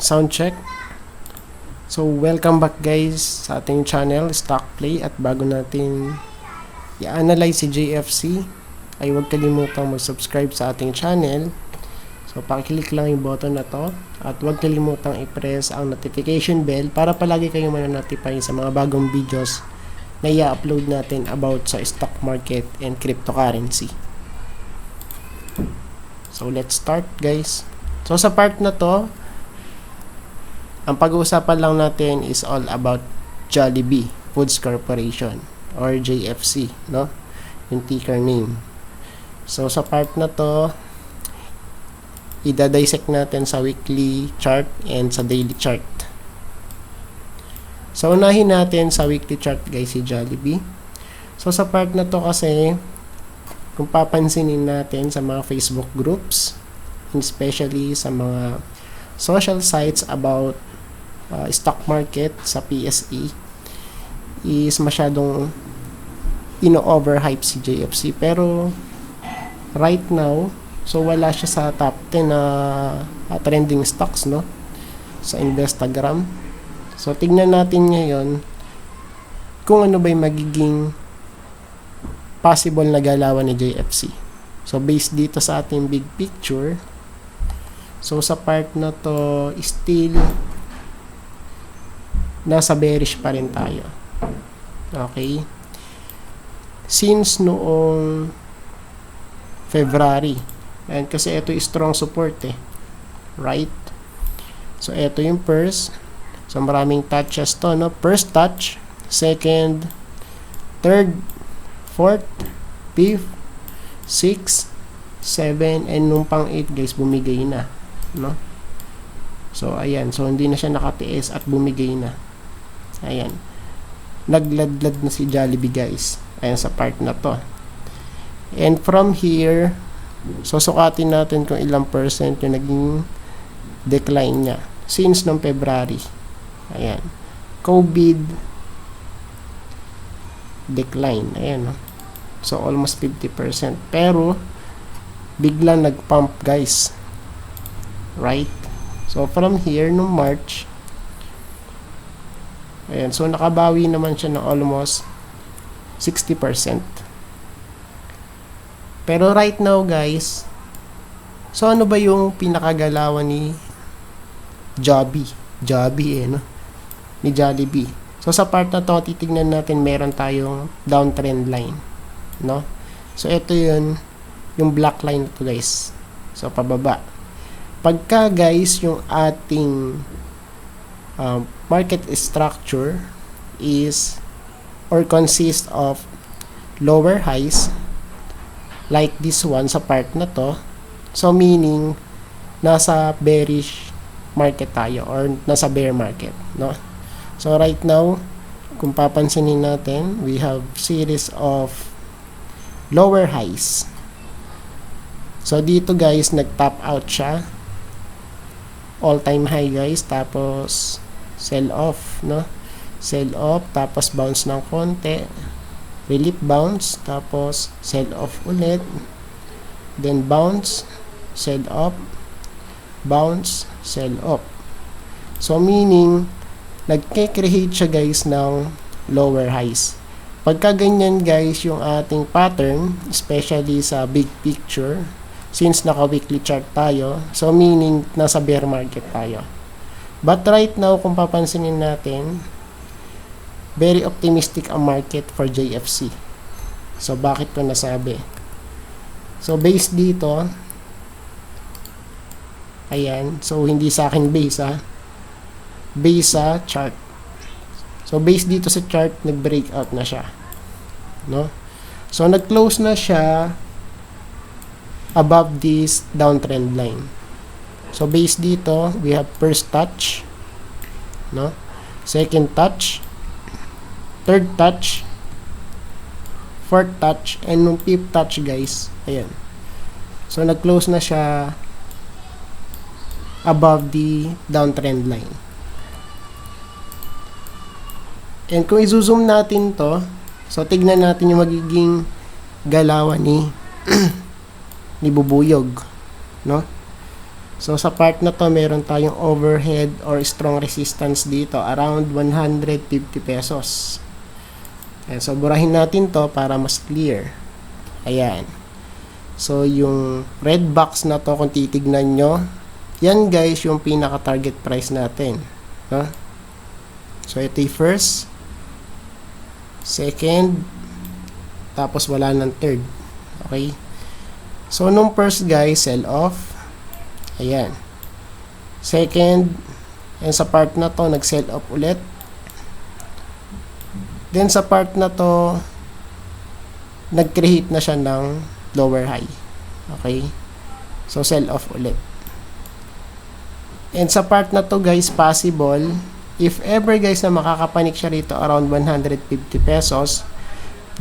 Sound check. So, welcome back guys sa ating channel, Stock Play. At bago natin i-analyze si JFC, ay huwag kalimutang mag-subscribe sa ating channel. So, pakiclick lang yung button na to. At huwag kalimutang i-press ang notification bell para palagi kayong mananotify sa mga bagong videos na i-upload natin about sa stock market and cryptocurrency. So, let's start guys. So, sa part na to, ang pag-uusapan lang natin is all about Jollibee Foods Corporation or JFC, no? Yung ticker name. So, sa part na to, i-dissect natin sa weekly chart and sa daily chart. So, unahin natin sa weekly chart guys si Jollibee. So, sa part na to kasi, kung papansinin natin sa mga Facebook groups, especially sa mga social sites about stock market sa PSE, is masyadong ino-overhype si JFC. Pero right now, so wala siya sa top 10 na trending stocks, no, sa Instagram. So tignan natin ngayon kung ano ba yung magiging possible na galawan ni JFC. So based dito sa ating big picture, so sa part na to still nasa bearish pa rin tayo. Okay? Since noong February. And kasi ito yung strong support Right? So ito yung first. So maraming touches to, no? First touch, second, third, fourth, fifth, sixth, 7, and nung pang 8 guys, bumigay na, no? So ayan, so hindi na siya nakatiis at bumigay na. Ayan, nagladlad na si Jollibee guys. Ayan sa part na to. And from here, susukatin natin kung ilang percent yung naging decline niya since noong February. Ayan, COVID decline, ayan, no? So almost 50%, pero biglang nag-pump guys, right? So from here no March, ayan, so nakabawi naman siya ng almost 60%. Pero right now guys, so ano ba yung pinakagalawan ni Jollibee no? Ni Jollibee. So sa part na to, titignan natin, meron tayong downtrend line, no? So ito yun, yung black line to guys. So pababa. Pagka guys, yung ating market structure is or consists of lower highs like this one sa part na to, so meaning nasa bearish market tayo or nasa bear market, no? So right now, kung papansinin natin, we have series of lower highs. So dito guys, nag-top out siya, all-time high guys, tapos sell off, no? Sell off, tapos bounce ng konti, relief bounce, tapos sell off ulit, then bounce, sell off, bounce, sell off. So meaning nagke-create siya guys ng lower highs. Pagka ganyan guys yung ating pattern, especially sa big picture, since naka weekly chart tayo, so meaning nasa bear market tayo. But right now, kung papansinin natin, very optimistic ang market for JFC. So bakit ko nasabi? So based dito, ayan, so hindi sa akin base base sa chart. So based dito sa chart, nag-breakout na siya, no? So nag-close na siya above this downtrend line. So based dito, we have first touch, no? Second touch, third touch, fourth touch, and nung fifth touch guys, ayan. So nag-close na siya above the downtrend line. And kung i-zoom natin to, so tignan natin yung magiging galawan ni ni Bubuyog, no? So sa part na to, meron tayong overhead or strong resistance dito around 150 pesos. Ayan, so burahin natin to para mas clear. Ayan. So yung red box na to, kung titignan nyo, yan guys yung pinaka target price natin, no? So ito yung first, second, tapos wala ng third. Okay? So nung first guys, sell off. Ayan. Second, and sa part na to, nag-sell off ulit. Then sa part na to, nag-create na siya ng lower high. Okay? So sell off ulit. And sa part na to guys, possible, if ever guys na makakapanik siya rito around 150 pesos,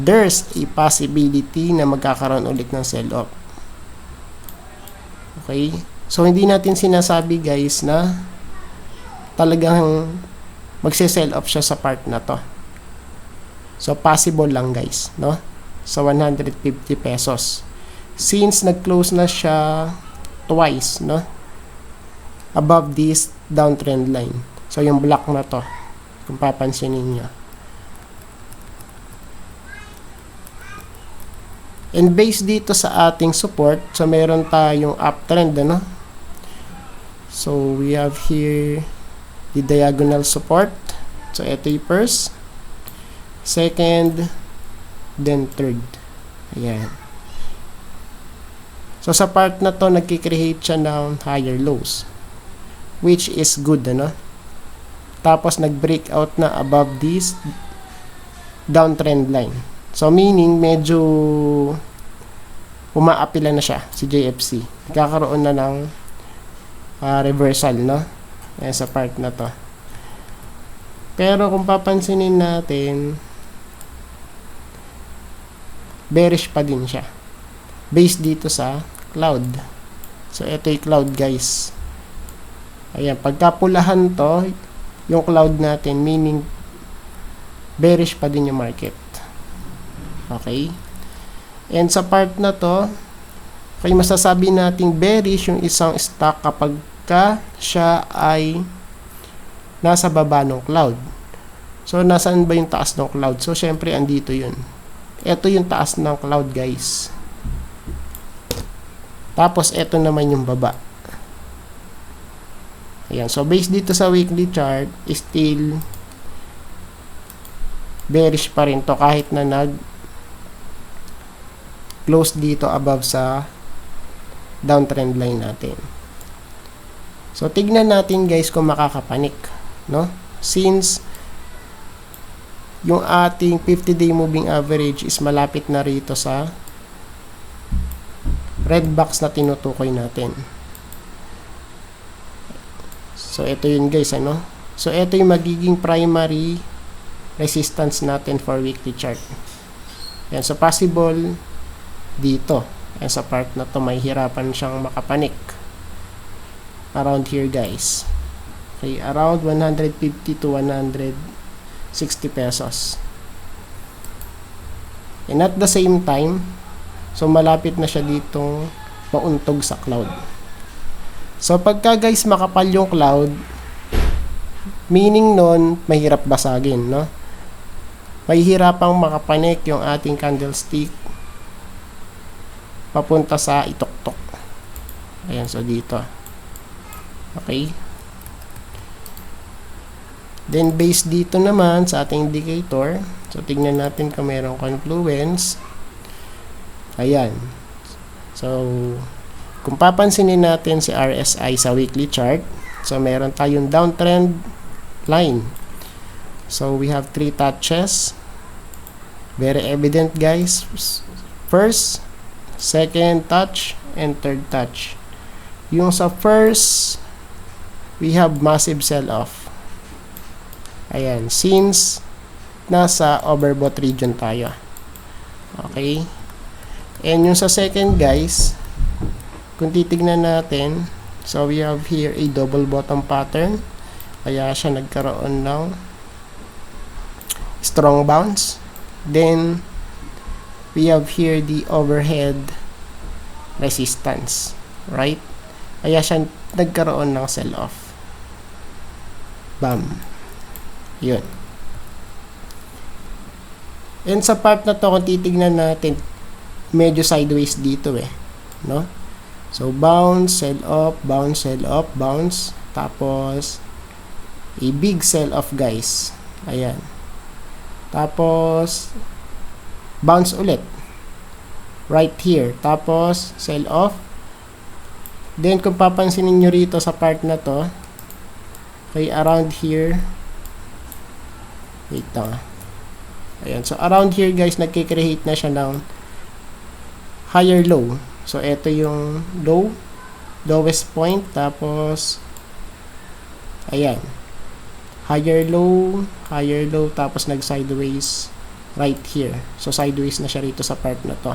there's a possibility na magkakaroon ulit ng sell off. Okay? So, hindi natin sinasabi guys na talagang magse-sell off siya sa part na to. So, possible lang guys, no? Sa 150 pesos. Since nag-close na siya twice, no? Above this downtrend line. So, yung block na to, kung papansinin nyo. And based dito sa ating support, so meron tayong uptrend, ano? So, we have here the diagonal support. So, ito yung first, second, then third. Ayan. So, sa part na to, nagkikreate siya ng higher lows, which is good, ano? Tapos, nag-breakout na above this downtrend line. So, meaning, medyo umaapila na siya, si JFC. Kakaroon na ng reversal, no? Ayan, sa part na to. Pero kung papansinin natin, bearish pa din siya. Based dito sa cloud. So, ito yung cloud, guys. Ayan, pagkapulahan to, yung cloud natin, meaning bearish pa din yung market. Okay? And sa part na to, kaya masasabi nating bearish yung isang stock kapag siya ay nasa baba ng cloud. So, nasaan ba yung taas ng cloud? So, syempre, andito yun. Ito yung taas ng cloud, guys. Tapos, ito naman yung baba. Ayan. So, based dito sa weekly chart, still bearish pa rin to kahit na close dito above sa downtrend line natin. So, tignan natin guys kung makakapanik, no? Since yung ating 50-day moving average is malapit na rito sa red box na tinutukoy natin. So, ito yun guys, ano? So, ito yung magiging primary resistance natin for weekly chart. Yan. So, possible dito. Yan, sa part na to, may hirapan siyang makapanik. Around here, guys. Okay, around 150 to 160 pesos. And at the same time, so malapit na siya ditong mauntog sa cloud. So, pagka guys makapal yung cloud, meaning nun, mahirap basagin, no? Mahihirapang makapanik yung ating candlestick papunta sa ituktok. Ayan, so dito. Okay. Then, based dito naman sa ating indicator, so tignan natin kung mayroong confluence. Ayan. So, kung papansinin natin si RSI sa weekly chart, so meron tayong downtrend line. So, we have 3 touches. Very evident, guys. First, second touch, and third touch. Yung sa first, we have massive sell-off. Ayan. Since nasa overbought region tayo. Okay. And yung sa second, guys, kung titignan natin, so we have here a double bottom pattern. Kaya siya nagkaroon ng strong bounce. Then, we have here the overhead resistance. Right? Kaya siya nagkaroon ng sell off. Bam. Yun. And sa part na to, kung titignan natin, medyo sideways dito no? So, bounce, sell off, bounce, sell off, bounce. Tapos, a big sell off, guys. Ayan. Tapos, bounce ulit. Right here. Tapos, sell off. Then, kung papansinin nyo rito sa part na to, okay, around here, wait lang. Ayan. So, around here, guys, nagkikreate na siya ng higher low. So, ito yung low, lowest point. Tapos, ayan. Higher low, tapos nag-sideways right here. So, sideways na siya rito sa part na to.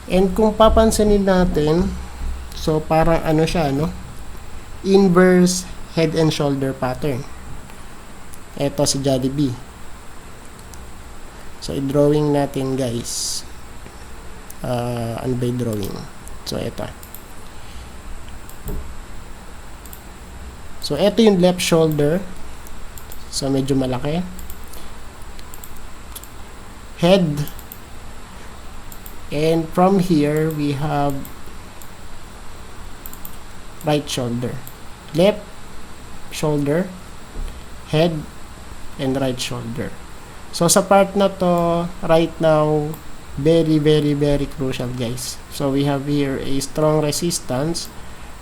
And kung papansinin natin, so, parang ano siya, no? Inverse head and shoulder pattern. Ito si Jollibee. So, i-drawing natin, guys. Ano ba yung drawing? So, ito. So, ito yung left shoulder. So, medyo malaki. Head. And from here, we have right shoulder. Left shoulder, head, and right shoulder. So, sa part na to, right now, very, very, very crucial, guys. So, we have here a strong resistance,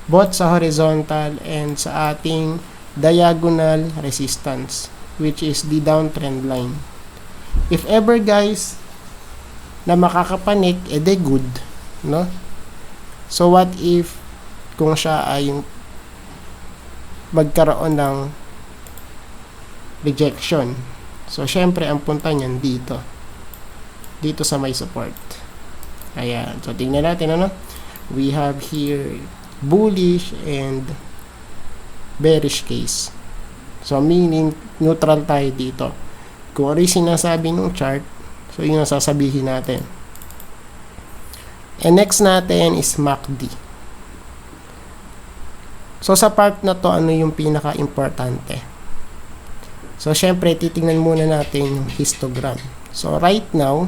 both sa horizontal and sa ating diagonal resistance, which is the downtrend line. If ever, guys, na makakapanik, edi good, no? So, what if kung siya ay magkaroon ng rejection? So, syempre, ang punta niyan dito sa may support. Ayan. So, tingnan natin, ano? We have here bullish and bearish case. So, meaning, neutral tayo dito. Kung ano yung sinasabi ng chart, so, yun ang sasabihin natin. And next natin is MACD. So, sa part na to, ano yung pinaka-importante? So, syempre, titingnan muna natin yung histogram. So, right now,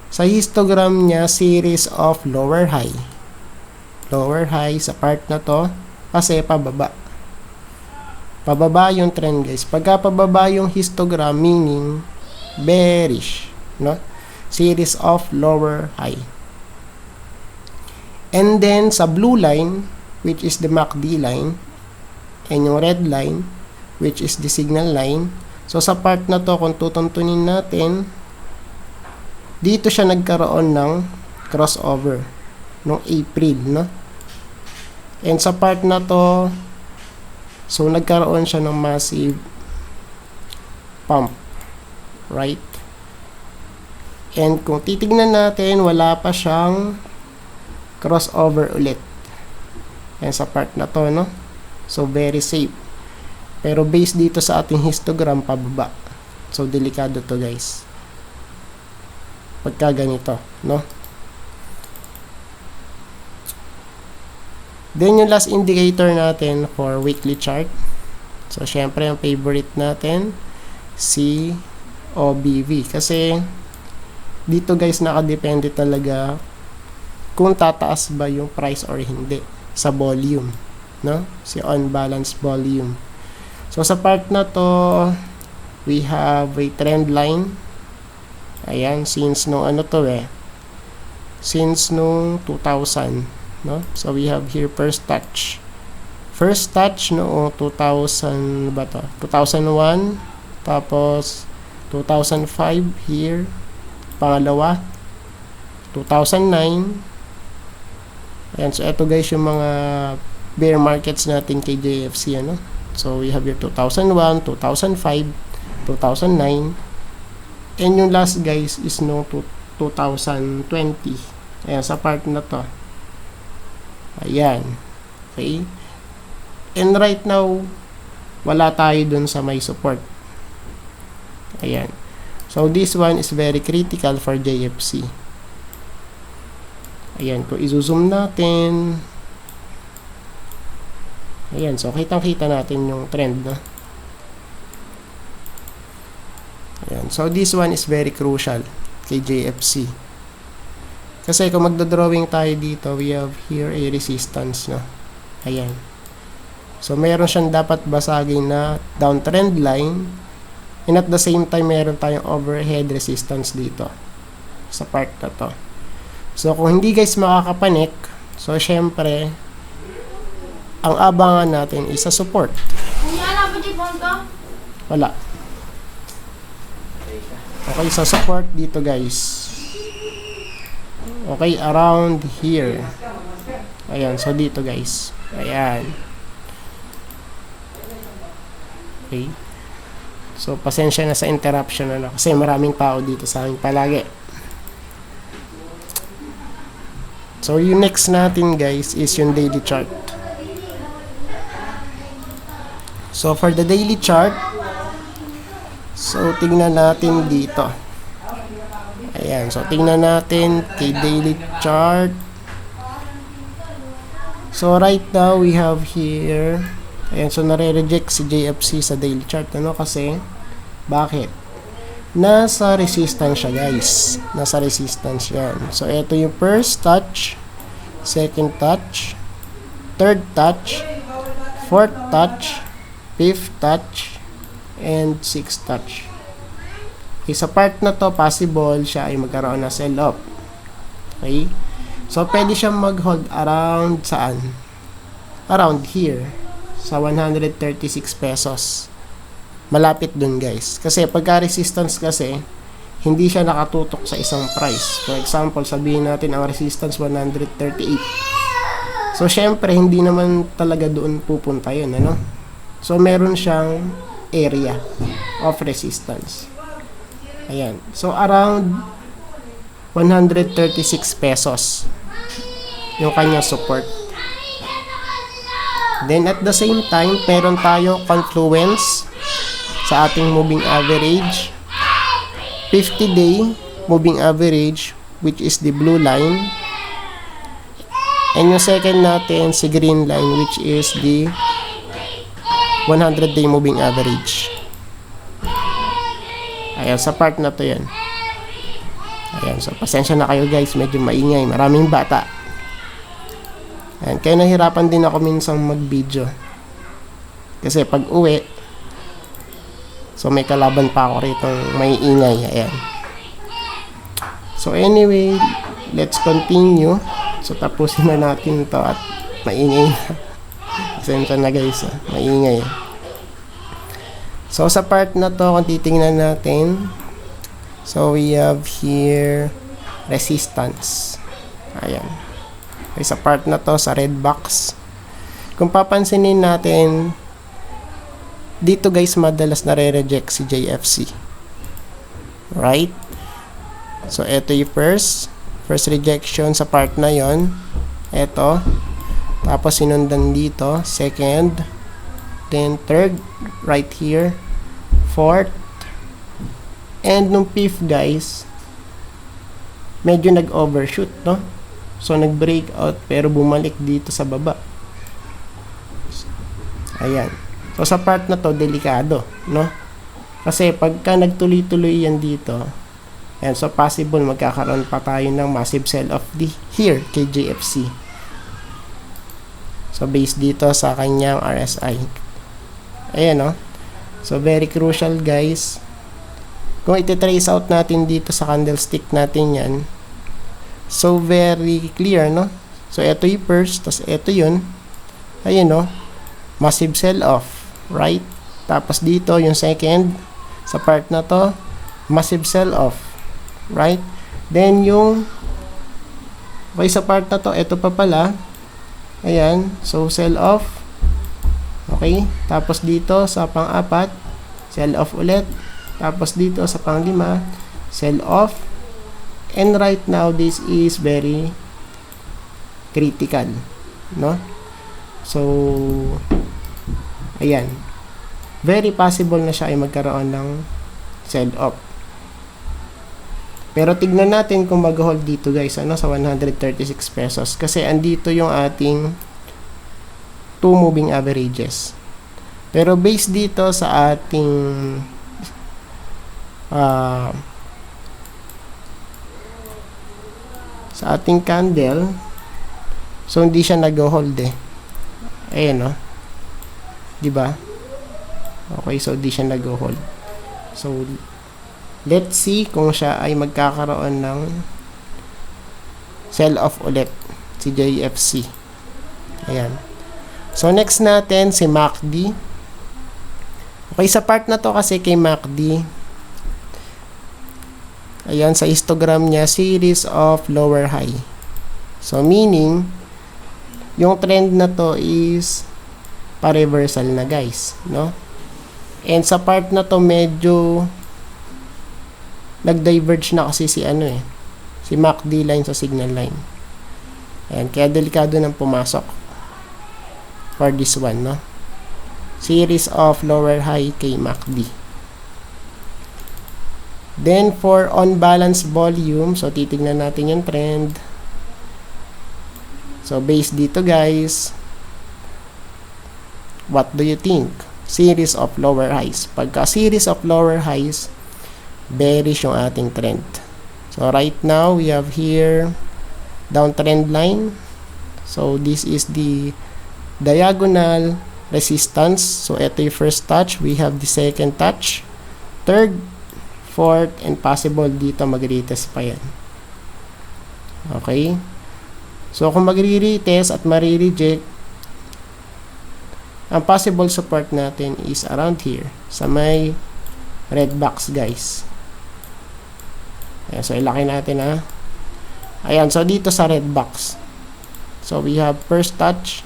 sa histogram niya, series of lower high. Lower high sa part na to, kasi pababa. Pababa yung trend, guys. Pagka pababa yung histogram, meaning bearish, no? Series of lower high. And then, sa blue line, which is the MACD line, and yung red line, which is the signal line. So, sa part na to, kung tutuntunin natin, dito siya nagkaroon ng crossover noong April, no? And sa part na to, so, nagkaroon siya ng massive pump, right? And kung titignan natin, wala pa siyang crossover ulit. And sa part na to, no? So, very safe. Pero based dito sa ating histogram, pababa. So, delikado to, guys. Pagka ganito, no? Then, yung last indicator natin for weekly chart. So, syempre, ang favorite natin, si OBV. Kasi, dito, guys, nakadepende talaga kung tataas ba yung price or hindi sa volume, no? Si on-balance volume. So, sa part na to, we have a trend line. Ayan, since no ano to since no 2000, no? So, we have here first touch. First touch no 2000 ba to? 2001, tapos 2005 here. Pangalawa, 2009. Ayan, so ito, guys, yung mga bear markets natin kay JFC, ano? So, we have here 2001, 2005, 2009. And yung last, guys, is no 2020. Ayan, sa part na to. Ayan. Okay? And right now, wala tayo dun sa may support. Ayan. So, this one is very critical for JFC. Ayan. Kung i-zoom natin, Ayan, so kitang-kita natin yung trend, no? Ayan, so this one is very crucial kay JFC. Kasi kung magdodrawing tayo dito, we have here a resistance, no? Ayan. So, meron siyang dapat basagin na downtrend line, and at the same time, meron tayong overhead resistance dito sa part na to. So, kung hindi guys makakapanik, so, syempre, ang abangan natin is sa support. Wala. Okay, so support dito guys. Okay, around here. Ayan, so dito guys. Ayan. Okay. So, pasensya na sa interruption ano, kasi maraming tao dito sa amin palagi. So, yung next natin guys is yung daily chart. So, for the daily chart, so, tingnan natin dito. Ayan, so, tingnan natin kay daily chart. So, right now, we have here, ayan, so, nare-reject si JFC sa daily chart, ano, kasi, bakit? Nasa resistance siya, guys. Nasa resistance yan. So, ito yung first touch, second touch, third touch, fourth touch, fifth touch, and sixth touch. Okay, sa part na to, possible siya ay magkaroon na sell-off. Okay? So, pwede siyang mag-hold around saan? Around here. Sa 136 pesos. Malapit dun, guys. Kasi, pagka-resistance kasi, hindi siya nakatutok sa isang price. For example, sabihin natin ang resistance 138. So, syempre, hindi naman talaga doon pupunta yun, ano? So, meron siyang area of resistance. Ayan. So, around 136 pesos yung kanyang support. Then, at the same time, meron tayo confluence sa ating moving average. 50-day moving average, which is the blue line. And yung second natin, si green line, which is the 100-day moving average. Ayan, sa part na to yan. Ayan, so pasensya na kayo guys, medyo maingay, maraming bata. Ayan, kaya nahirapan din ako minsan mag-video. Kasi pag uwi, so may kalaban pa ako rito, may ingay. Ayan. So anyway, let's continue. So tapusin na natin to at maingay na. Pasensya na guys, maingay. So, sa part na to, kung titingnan natin, so, we have here resistance. Ayan. Okay, sa part na to, sa red box, kung papansinin natin, dito guys, madalas nare-reject si JFC. Right? So, ito yung first rejection sa part na yon. Ito. Tapos, sinundan dito, second, then third, right here, fourth, and nung fifth guys, medyo nag-overshoot, no? So, nag-break out, pero bumalik dito sa baba. Ayan. So, sa part na to, delikado, no? Kasi, pagka nagtuloy-tuloy yan dito, and so, possible magkakaroon pa tayo ng massive sell-off here, kay JFC. So, based dito sa kanyang RSI. Ayan, no? So, very crucial, guys. Kung iti-trace out natin dito sa candlestick natin yan, so, very clear, no? So, ito yung first, tapos ito yun. Ayan, no? Massive sell-off, right? Tapos dito, yung second, sa part na to, massive sell-off, right? Then, yung, okay, sa part na to, ito pa pala, ayan, so, sell-off. Okay? Tapos dito sa pang-apat, sell off ulit. Tapos dito sa pang-lima, sell off. And right now, this is very critical. No? So, ayan. Very possible na siya ay magkaroon ng sell off. Pero tignan natin kung mag-hold dito guys, ano, sa 136 pesos. Kasi andito yung ating 2 moving averages. Pero based dito sa ating candle, so hindi siya nag-hold eh. Ayan, no? Diba? Okay, so hindi siya nag-hold. So, let's see kung siya ay magkakaroon ng sell-off ulit, si JFC. Ayan. So, next natin, si MACD. Okay, sa part na to kasi kay MACD, ayan, sa histogram niya, series of lower high. So, meaning, yung trend na to is pa-reversal na, guys, no? And sa part na to, medyo nag-diverge na kasi si si MACD line sa signal line. Ayan, kaya delikado nang pumasok for this one, no? Series of lower high kay MACD. Then, for on-balance volume, so titignan natin yung trend. So, based dito, guys, what do you think? Series of lower highs. Pagka series of lower highs, bearish yung ating trend. So, right now, we have here downtrend line. So, this is the diagonal resistance. So, ito yung first touch. We have the second touch. Third, fourth, and possible dito mag-retest pa yan. Okay? So, kung magre-retest at mari-reject, ang possible support natin is around here, sa may red box, guys. Ayan, so, ilaki natin, ha. Ayan, so, dito sa red box. So, we have first touch,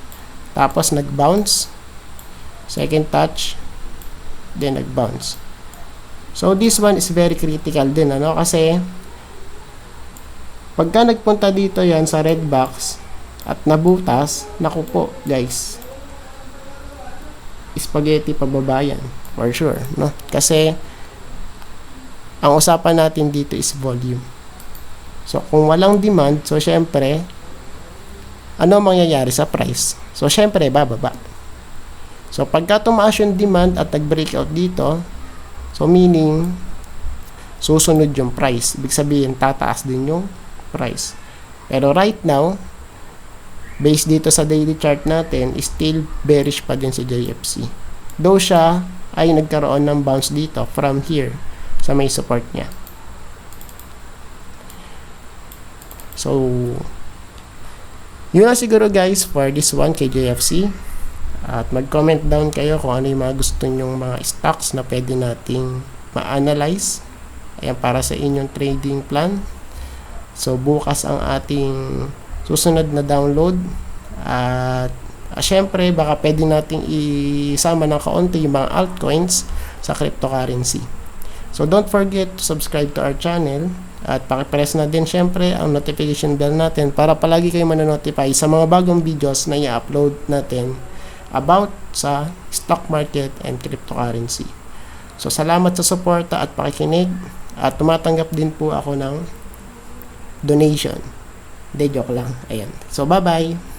tapos nag-bounce, second touch, then nag-bounce. So, this one is very critical din, ano? Kasi, pagka nagpunta dito yan sa red box at nabutas, naku po, guys, spaghetti pababa yan, for sure, no? Kasi, ang usapan natin dito is volume. So, kung walang demand, so, syempre, ano mangyayari sa price? So, syempre, bababa. So, pagka tumaas yung demand at nag-breakout dito, so, meaning, susunod yung price. Ibig sabihin, tataas din yung price. Pero right now, based dito sa daily chart natin, still bearish pa din si JFC. Though siya ay nagkaroon ng bounce dito from here sa may support niya. So, yun na siguro, guys, for this one kay JFC. At mag-comment down kayo kung ano yung mga gusto nyong mga stocks na pwede nating ma-analyze. Ayan, para sa inyong trading plan. So, bukas ang ating susunod na download. At syempre, baka pwede nating isama ng kaunti yung mga altcoins sa cryptocurrency. So, don't forget to subscribe to our channel. At pakipress na din syempre ang notification bell natin para palagi kayo manonotify sa mga bagong videos na i-upload natin about sa stock market and cryptocurrency. So, salamat sa suporta at pakikinig. At tumatanggap din po ako ng donation. Hindi, joke lang. Ayan. So, bye-bye!